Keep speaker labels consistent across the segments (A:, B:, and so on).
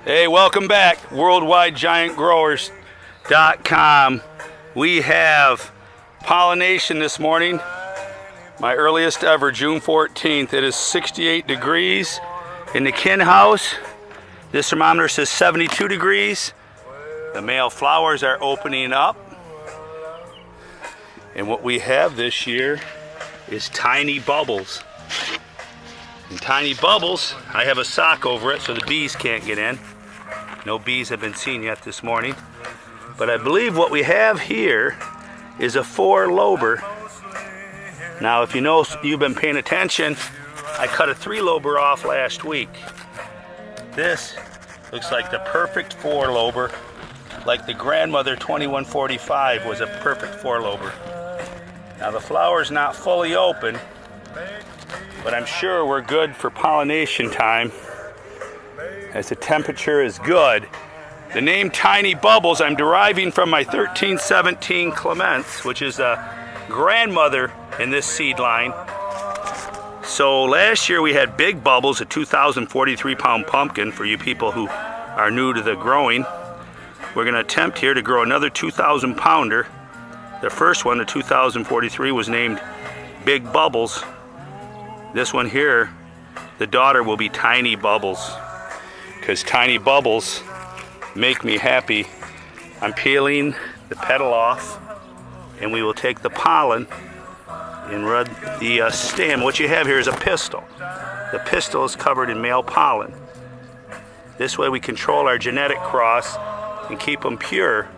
A: Hey, welcome back. WorldwideGiantGrowers.com. We have pollination this morning. My earliest ever, June 14th. It is 68 degrees in the kin house. This thermometer says 72 degrees. The male flowers are opening up. And what we have this year is tiny bubbles. And tiny bubbles, I have a sock over it so the bees can't get in. No bees have been seen yet this morning. But I believe what we have here is a 4-lober. Now, if you know, you've been paying attention, I cut a 3-lober off last week. This looks like the perfect 4-lober, like the grandmother 2145 was a perfect 4-lober. Now the flower's not fully open, but I'm sure we're good for pollination time as the temperature is good. The name Tiny Bubbles I'm deriving from my 1317 Clements, which is a grandmother in this seed line. So last year we had Big Bubbles, a 2,043 pound pumpkin for you people who are new to the growing. We're going to attempt here to grow another 2,000 pounder. The first one, the 2043, was named Big Bubbles. This one here, the daughter, will be Tiny Bubbles, because Tiny Bubbles make me happy. I'm peeling the petal off, and we will take the pollen and rub the stem. What you have here is a pistil. The pistil is covered in male pollen. This way we control our genetic cross and keep them pure.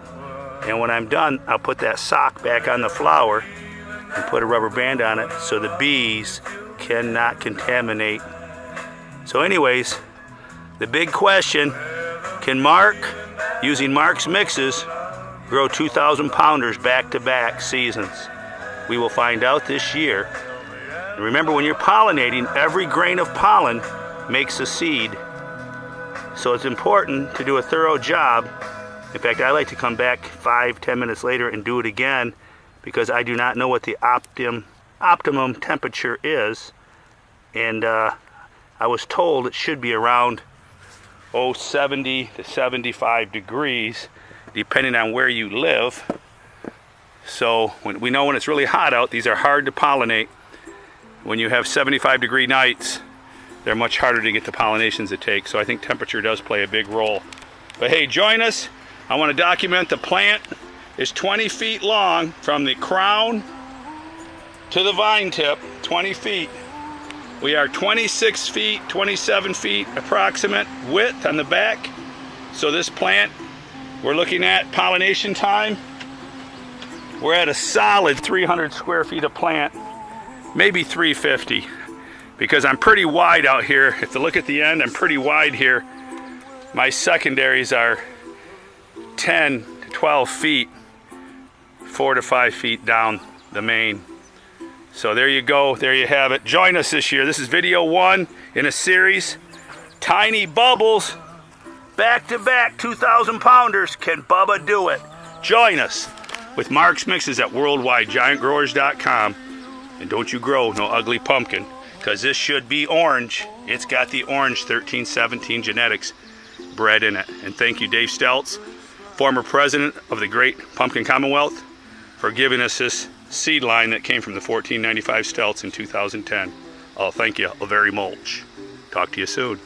A: And when I'm done, I'll put that sock back on the flower and put a rubber band on it so the bees cannot contaminate. So anyways, the big question, can Mark, using Mark's mixes, grow 2,000 pounders back-to-back seasons? We will find out this year. And remember, when you're pollinating, every grain of pollen makes a seed. So it's important to do a thorough job. In fact, I like to come back 5-10 minutes later and do it again, because I do not know what the optimum temperature is. And I was told it should be around 70 to 75 degrees, depending on where you live. So when we know when it's really hot out, these are hard to pollinate. When you have 75-degree nights, they're much harder to get the pollinations it takes. So I think temperature does play a big role. But hey, join us. I want to document the plant is 20 feet long from the crown to the vine tip, 20 feet. We are 26 feet, 27 feet approximate width on the back. So this plant, we're looking at pollination time. We're at a solid 300 square feet of plant, maybe 350, because I'm pretty wide out here. If you look at the end, I'm pretty wide here. My secondaries are 10 to 12 feet, 4 to 5 feet down the main. So there you go, there you have it. Join us this year. This is video 1 in a series. Tiny Bubbles, back-to-back 2,000 pounders. Can Bubba do it? Join us with Mark's Mixes at WorldwideGiantGrowers.com. And don't you grow no ugly pumpkin, because this should be orange. It's got the orange 1317 genetics bred in it. And thank you, Dave Stelz, former president of the Great Pumpkin Commonwealth, for giving us this seed line that came from the 1495 Stelz in 2010. Oh, thank you very much. Talk to you soon.